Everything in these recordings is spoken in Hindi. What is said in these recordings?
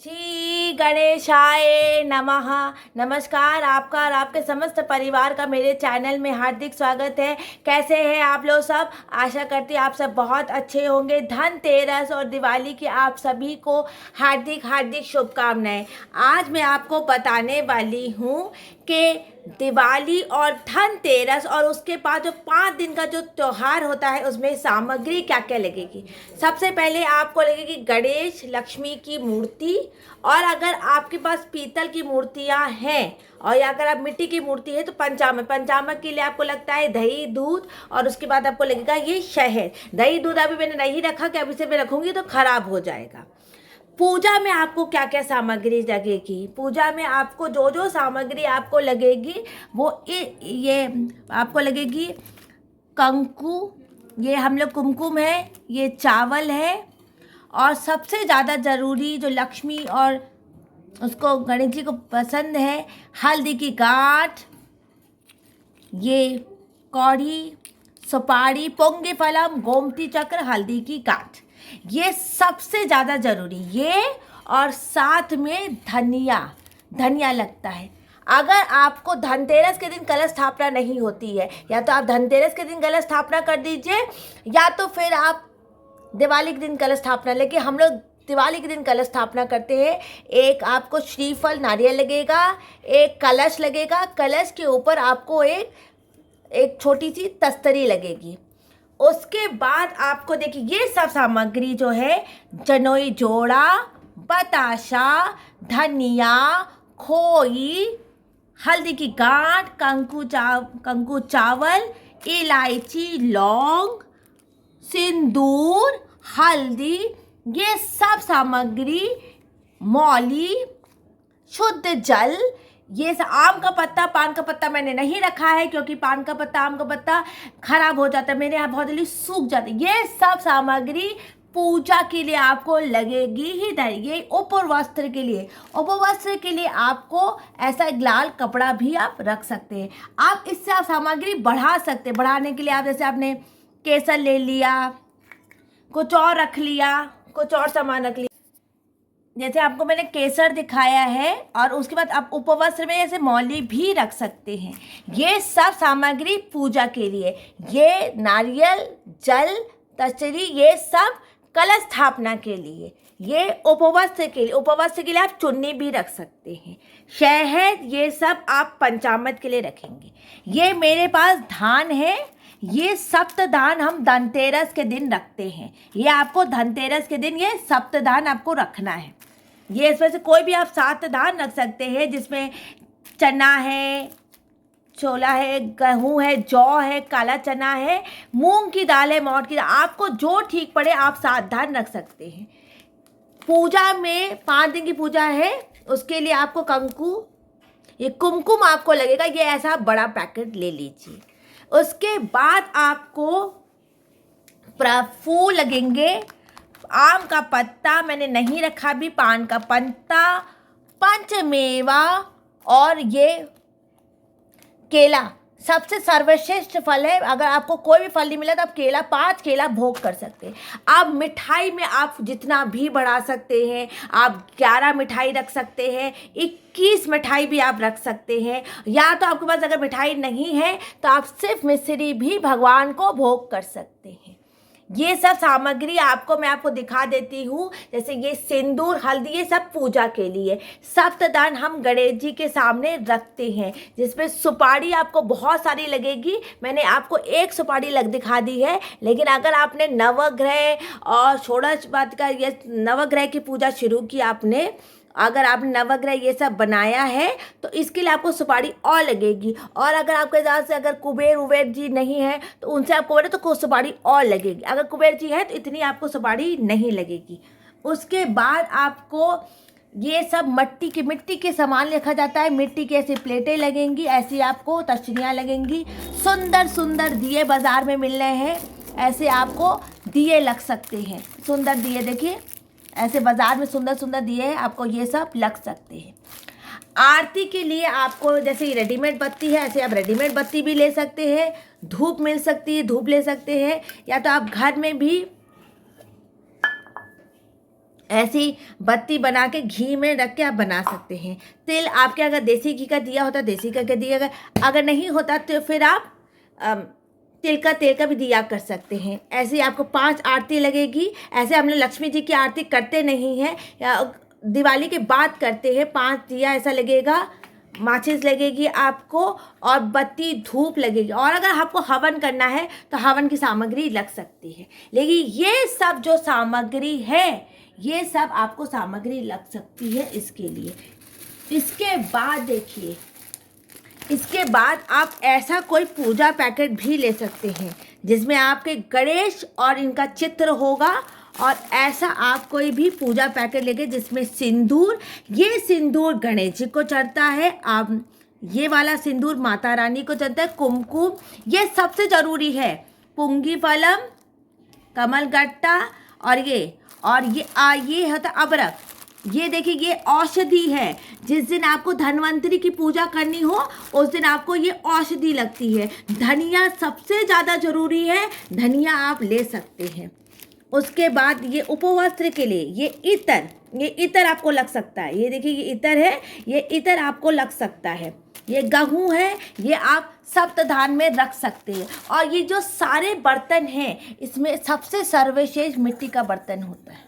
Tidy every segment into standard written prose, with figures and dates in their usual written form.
श्री गणेशाय नमः। नमस्कार, आपका और आपके समस्त परिवार का मेरे चैनल में हार्दिक स्वागत है। कैसे हैं आप लोग सब? आशा करती आप सब बहुत अच्छे होंगे। धनतेरस और दिवाली की आप सभी को हार्दिक हार्दिक शुभकामनाएं। आज मैं आपको बताने वाली हूँ कि दिवाली और धनतेरस और उसके बाद जो 5 दिन का जो त्यौहार होता है उसमें सामग्री क्या क्या लगेगी। सबसे पहले आपको लगेगी गणेश लक्ष्मी की मूर्ति, और अगर आपके पास पीतल की मूर्तियां हैं और या अगर आप मिट्टी की मूर्ति है तो पंचामृत। पंचामृत के लिए आपको लगता है दही दूध, और उसके बाद आपको लगेगा ये शहद। दही दूध अभी मैंने नहीं रखा कि अभी से मैं रखूँगी तो ख़राब हो जाएगा। पूजा में आपको क्या क्या सामग्री लगेगी, पूजा में आपको जो जो सामग्री आपको लगेगी वो ये आपको लगेगी कंकु, ये हम लोग कुमकुम है, ये चावल है, और सबसे ज़्यादा ज़रूरी जो लक्ष्मी और उसको गणेश जी को पसंद है, हल्दी की गांठ, ये कौड़ी, सुपारी, पोंगे फलम, गोमती चक्र, हल्दी की गांठ, ये सबसे ज़्यादा ज़रूरी। ये और साथ में धनिया लगता है। अगर आपको धनतेरस के दिन कलश स्थापना नहीं होती है, या तो आप धनतेरस के दिन कलश स्थापना कर दीजिए, या तो फिर आप दिवाली के दिन कलश स्थापना। लेकिन हम लोग दिवाली के दिन कलश स्थापना करते हैं। एक आपको श्रीफल नारियल लगेगा, एक कलश लगेगा, कलश के ऊपर आपको एक छोटी सी तस्तरी लगेगी। उसके बाद आपको देखिए ये सब सामग्री जो है, जनोई जोड़ा, बताशा, धनिया, खोई, हल्दी की गांठ, कंकु चावल, इलायची, लौंग, सिंदूर, हल्दी, ये सब सामग्री, मौली, शुद्ध जल, ये आम का पत्ता, पान का पत्ता मैंने नहीं रखा है क्योंकि पान का पत्ता, आम का पत्ता खराब हो जाता है, मेरे यहाँ बहुत जल्दी सूख जाते हैं। ये सब सामग्री पूजा के लिए आपको लगेगी ही। ये उपवस्त्र के लिए आपको ऐसा एक लाल कपड़ा भी आप रख सकते हैं। आप इससे आप सामग्री बढ़ा सकते हैं। बढ़ाने के लिए आप जैसे आपने केसर ले लिया, कुछ और रख लिया, कुछ और सामान रख लिया, जैसे आपको मैंने केसर दिखाया है, और उसके बाद आप उपवस्त्र में ऐसे मौली भी रख सकते हैं। ये सब सामग्री पूजा के लिए, ये नारियल, जल, तस्तरी, ये सब कलश स्थापना के लिए। ये उपवस्त्र के लिए आप चुन्नी भी रख सकते हैं, शहद, ये सब आप पंचामृत के लिए रखेंगे। ये मेरे पास धान है, ये सप्तधान हम धनतेरस के दिन रखते हैं। ये आपको धनतेरस के दिन ये सप्तधान आपको रखना है। ये इसमें से कोई भी आप 7 धान रख सकते हैं, जिसमें चना है, छोला है, गेहूँ है, जौ है, काला चना है, मूंग की दाल है, मौट की दाल, आपको जो ठीक पड़े आप 7 धान रख सकते हैं। पूजा में 5 दिन की पूजा है, उसके लिए आपको ये कुमकुम आपको लगेगा, ये ऐसा बड़ा पैकेट ले लीजिए। उसके बाद आपको फूल लगेंगे, आम का पत्ता मैंने नहीं रखा भी, पान का पत्ता, पंचमेवा, और ये केला सबसे सर्वश्रेष्ठ फल है। अगर आपको कोई भी फल नहीं मिला तो आप 5 केला भोग कर सकते हैं। आप मिठाई में आप जितना भी बढ़ा सकते हैं, आप 11 मिठाई रख सकते हैं, 21 मिठाई भी आप रख सकते हैं, या तो आपके पास अगर मिठाई नहीं है तो आप सिर्फ मिश्री भी भगवान को भोग कर सकते हैं। ये सब सामग्री मैं आपको दिखा देती हूँ। जैसे ये सिंदूर, हल्दी, ये सब पूजा के लिए। सप्तदान हम गणेश जी के सामने रखते हैं, जिसमें सुपारी आपको बहुत सारी लगेगी। मैंने आपको एक सुपारी दिखा दी है, लेकिन अगर आपने नवग्रह और षोडश पाठ का ये नवग्रह की पूजा शुरू की आपने, अगर आपने नवग्रह ये सब बनाया है तो इसके लिए आपको सुपारी और लगेगी। और अगर आपके पास से अगर कुबेर जी नहीं है तो उनसे आपको बोले तो सुपारी और लगेगी। अगर कुबेर जी है तो इतनी आपको सुपारी नहीं लगेगी। उसके बाद आपको ये सब मिट्टी के सामान लिखा जाता है। मिट्टी की ऐसी प्लेटें लगेंगी, ऐसी आपको तश्तरियाँ लगेंगी। सुंदर सुंदर दिए बाज़ार में मिल रहे हैं, ऐसे आपको दिए लग सकते हैं। सुंदर दिए देखिए, ऐसे बाज़ार में सुंदर सुंदर दिए हैं, आपको ये सब लग सकते हैं। आरती के लिए आपको जैसे रेडीमेड बत्ती है, ऐसे आप रेडीमेड बत्ती भी ले सकते हैं। धूप मिल सकती है, धूप ले सकते हैं, या तो आप घर में भी ऐसी बत्ती बना के घी में रख के आप बना सकते हैं। तिल आपके अगर देसी घी का दिया होता देसी का दिया, अगर नहीं होता तो फिर आप तेल का भी दिया कर सकते हैं। ऐसे ही आपको 5 आरती लगेगी। ऐसे हम लोग लक्ष्मी जी की आरती करते नहीं हैं, दिवाली के बाद करते हैं। 5 दिया ऐसा लगेगा, माचिस लगेगी आपको, और बत्ती धूप लगेगी। और अगर आपको हवन करना है तो हवन की सामग्री लग सकती है। लेकिन ये सब जो सामग्री है, ये सब आपको सामग्री लग सकती है इसके लिए। इसके बाद देखिए, इसके बाद आप ऐसा कोई पूजा पैकेट भी ले सकते हैं जिसमें आपके गणेश और इनका चित्र होगा। और ऐसा आप कोई भी पूजा पैकेट लेके जिसमें सिंदूर, ये सिंदूर गणेश जी को चढ़ता है, आप ये वाला सिंदूर माता रानी को चढ़ता है, कुमकुम ये सबसे ज़रूरी है, पुंगी फलम, कमल गट्टा, और ये होता अबरक। ये देखिए, ये औषधि है। जिस दिन आपको धन्वंतरी की पूजा करनी हो उस दिन आपको ये औषधि लगती है। धनिया सबसे ज़्यादा ज़रूरी है, धनिया आप ले सकते हैं। उसके बाद ये उपवस्त्र के लिए ये इतर आपको लग सकता है। ये देखिए, ये इतर है, ये इतर आपको लग सकता है। ये गेहूँ है, ये आप सप्तधान में रख सकते हैं। और ये जो सारे बर्तन हैं, इसमें सबसे सर्वश्रेष्ठ मिट्टी का बर्तन होता है।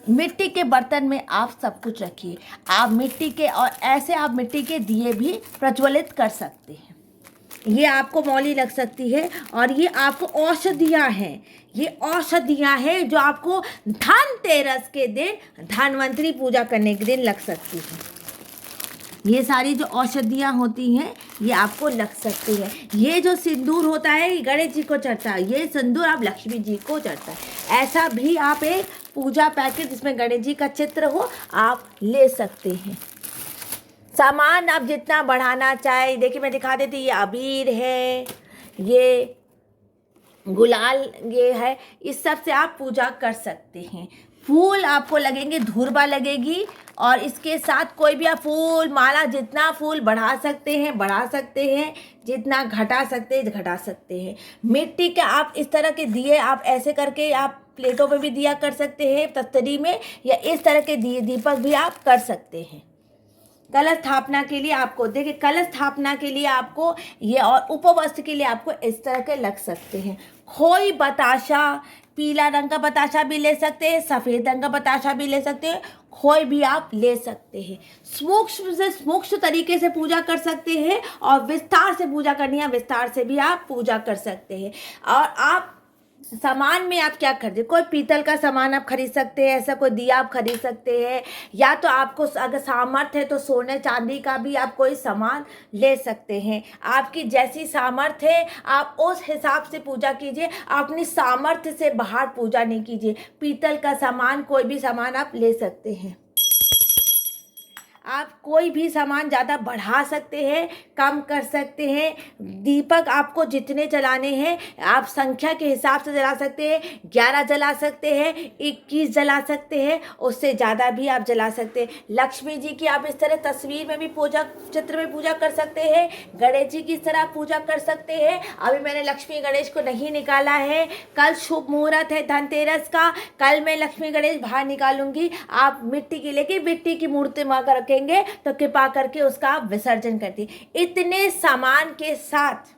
मिट्टी के बर्तन में आप सब कुछ रखिए। आप मिट्टी के, और ऐसे आप मिट्टी के दिए भी प्रज्वलित कर सकते हैं। ये आपको मौली लग सकती है। और ये आपको औषधियाँ हैं, ये औषधियाँ हैं जो आपको धनतेरस के दिन, धन्वंतरी पूजा करने के दिन लग सकती है। ये सारी जो औषधियाँ होती हैं ये आपको लग सकती है। ये जो सिंदूर होता है ये गणेश जी को चढ़ता है, ये सिंदूर आप लक्ष्मी जी को चढ़ता है। ऐसा भी आप एक पूजा पैकेट जिसमें गणेश जी का चित्र हो आप ले सकते हैं। सामान आप जितना बढ़ाना चाहे, देखिए मैं दिखा देती, ये अबीर है, ये गुलाल ये है, इस सब से आप पूजा कर सकते हैं। फूल आपको लगेंगे, धूर्बा लगेगी, और इसके साथ कोई भी आप फूल माला, जितना फूल बढ़ा सकते हैं, जितना घटा सकते हैं घटा सकते हैं। मिट्टी के आप इस तरह के दिए आप ऐसे करके आप प्लेटों में भी दिया कर सकते हैं, तस्तरी में, या इस तरह के दिए दीपक भी आप कर सकते हैं। कलश स्थापना के लिए आपको देखिए, कलश स्थापना के लिए आपको ये, और उपवस्त्र के लिए आपको इस तरह के लग सकते हैं। खोई बताशा, पीला रंग का बताशा भी ले सकते हैं, सफ़ेद रंग का बताशा भी ले सकते हैं, खोई भी आप ले सकते हैं। सूक्ष्म से सूक्ष्म तरीके से पूजा कर सकते हैं, और विस्तार से पूजा करनी है, विस्तार से भी आप पूजा कर सकते हैं। और आप सामान में आप क्या खरीदे, कोई पीतल का सामान आप खरीद सकते हैं, ऐसा कोई दिया आप खरीद सकते हैं, या तो आपको अगर सामर्थ्य है तो सोने चांदी का भी आप कोई सामान ले सकते हैं। आपकी जैसी सामर्थ्य है आप उस हिसाब से पूजा कीजिए, अपनी सामर्थ्य से बाहर पूजा नहीं कीजिए। पीतल का सामान, कोई भी सामान आप ले सकते हैं। आप कोई भी सामान ज़्यादा बढ़ा सकते हैं, कम कर सकते हैं। दीपक आपको जितने जलाने हैं आप संख्या के हिसाब से जला सकते हैं। 11 जला सकते हैं, 21 जला सकते हैं, उससे ज़्यादा भी आप जला सकते हैं। लक्ष्मी जी की आप इस तरह तस्वीर में भी पूजा, चित्र में पूजा कर सकते हैं। गणेश जी की इस तरह पूजा कर सकते हैं। अभी मैंने लक्ष्मी गणेश को नहीं निकाला है, कल शुभ मुहूर्त है धनतेरस का, कल मैं लक्ष्मी गणेश बाहर निकालूंगी। आप मिट्टी की लेके मिट्टी की मूर्ति में रखें तो कृपा करके उसका आप विसर्जन कर दिए। इतने सामान के साथ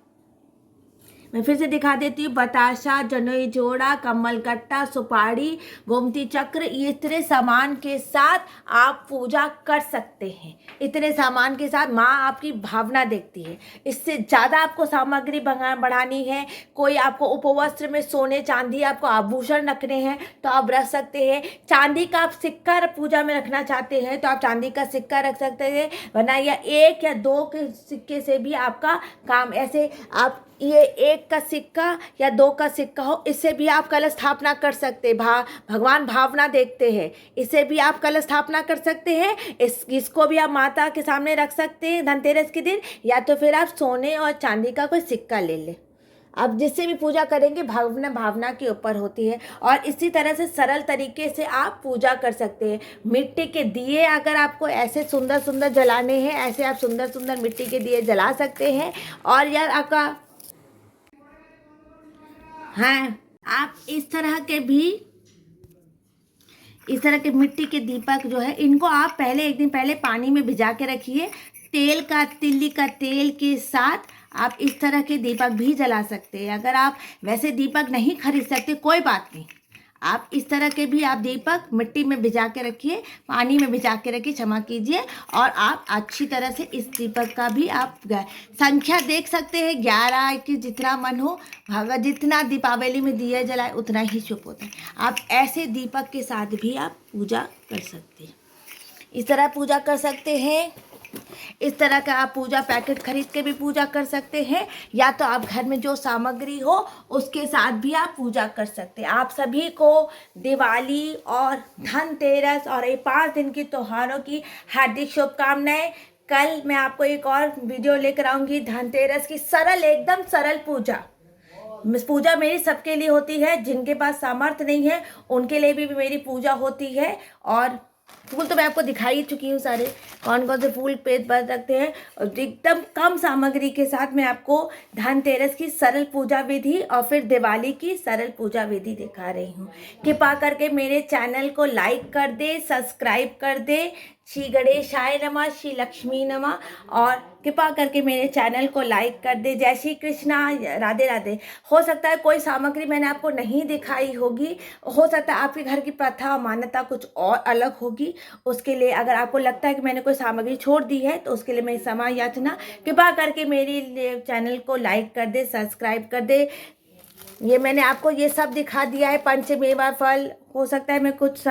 मैं फिर से दिखा देती हूँ, बताशा, जनोई जोड़ा, कमल गट्टा, सुपारी, गोमती चक्र, ये इतने सामान के साथ आप पूजा कर सकते हैं। इतने सामान के साथ माँ आपकी भावना देखती है। इससे ज़्यादा आपको सामग्री बढ़ानी है, कोई आपको उपवस्त्र में सोने चांदी आपको आभूषण रखने हैं तो आप रख सकते हैं। चांदी का आप सिक्का पूजा में रखना चाहते हैं तो आप चांदी का सिक्का रख सकते हैं, वरना या 1 या 2 के सिक्के से भी आपका काम, ऐसे आप ये 1 का सिक्का या 2 का सिक्का हो, इससे भी आप कलश स्थापना कर सकते हैं। भगवान भावना देखते हैं, इसे भी आप कलश स्थापना कर सकते हैं। इसको भी आप माता के सामने रख सकते हैं धनतेरस के दिन, या तो फिर आप सोने और चांदी का कोई सिक्का ले लें। आप जिससे भी पूजा करेंगे भावना के ऊपर होती है। और इसी तरह से सरल तरीके से आप पूजा कर सकते हैं। मिट्टी के दिए अगर आपको ऐसे सुंदर सुंदर जलाने हैं, ऐसे आप सुंदर सुंदर मिट्टी के दिए जला सकते हैं। और यार आपका हाँ, आप इस तरह के भी इस तरह के मिट्टी के दीपक जो है, इनको आप पहले एक दिन पहले पानी में भिजा के रखिए। तिल्ली का तेल के साथ आप इस तरह के दीपक भी जला सकते हैं। अगर आप वैसे दीपक नहीं खरीद सकते, कोई बात नहीं, आप इस तरह के भी आप दीपक मिट्टी में भिजा के रखिए, पानी में भिजा के रखिए, क्षमा कीजिए, और आप अच्छी तरह से इस दीपक का भी आप संख्या देख सकते हैं, 11 की जितना मन हो, भगवान जितना दीपावली में दिया जलाए उतना ही शुभ होता है। आप ऐसे दीपक के साथ भी आप पूजा कर सकते हैं, इस तरह पूजा कर सकते हैं। इस तरह का आप पूजा पैकेट खरीद के भी पूजा कर सकते हैं, या तो आप घर में जो सामग्री हो उसके साथ भी आप पूजा कर सकते हैं। आप सभी को दिवाली और धनतेरस और ये 5 दिन की त्योहारों की हार्दिक शुभकामनाएं। कल मैं आपको एक और वीडियो लेकर आऊँगी धनतेरस की, सरल, एकदम सरल पूजा मेरी सबके लिए होती है। जिनके पास सामर्थ्य नहीं है उनके लिए भी मेरी पूजा होती है। और फूल तो मैं आपको दिखाई ही चुकी हूँ सारे, कौन कौन से फूल पेड़ पर रखते हैं। और एकदम कम सामग्री के साथ मैं आपको धनतेरस की सरल पूजा विधि और फिर दिवाली की सरल पूजा विधि दिखा रही हूँ। कृपा करके मेरे चैनल को लाइक कर दे, सब्सक्राइब कर दे। श्री गणेशाय नमः, श्री लक्ष्मी नमः। और कृपा करके मेरे चैनल को लाइक कर दे। जय श्री कृष्णा, राधे राधे। हो सकता है कोई सामग्री मैंने आपको नहीं दिखाई होगी, हो सकता है आपके घर की प्रथा और मान्यता कुछ और अलग होगी। उसके लिए अगर आपको लगता है कि मैंने कोई सामग्री छोड़ दी है तो उसके लिए मेरी क्षमा याचना। कृपा करके मेरी चैनल को लाइक कर दे, सब्सक्राइब कर दे। ये मैंने आपको ये सब दिखा दिया है, पंचमेवा फल। हो सकता है मैं कुछ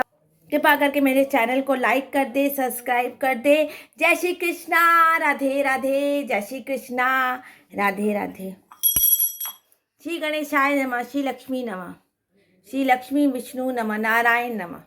कृपा करके मेरे चैनल को लाइक कर दे, सब्सक्राइब कर दे। जय श्री कृष्णा, राधे राधे। जय श्री कृष्णा, राधे राधे। श्री गणेशाय नमः, श्री लक्ष्मी नमः, श्री लक्ष्मी विष्णु नमः, नारायण नमः।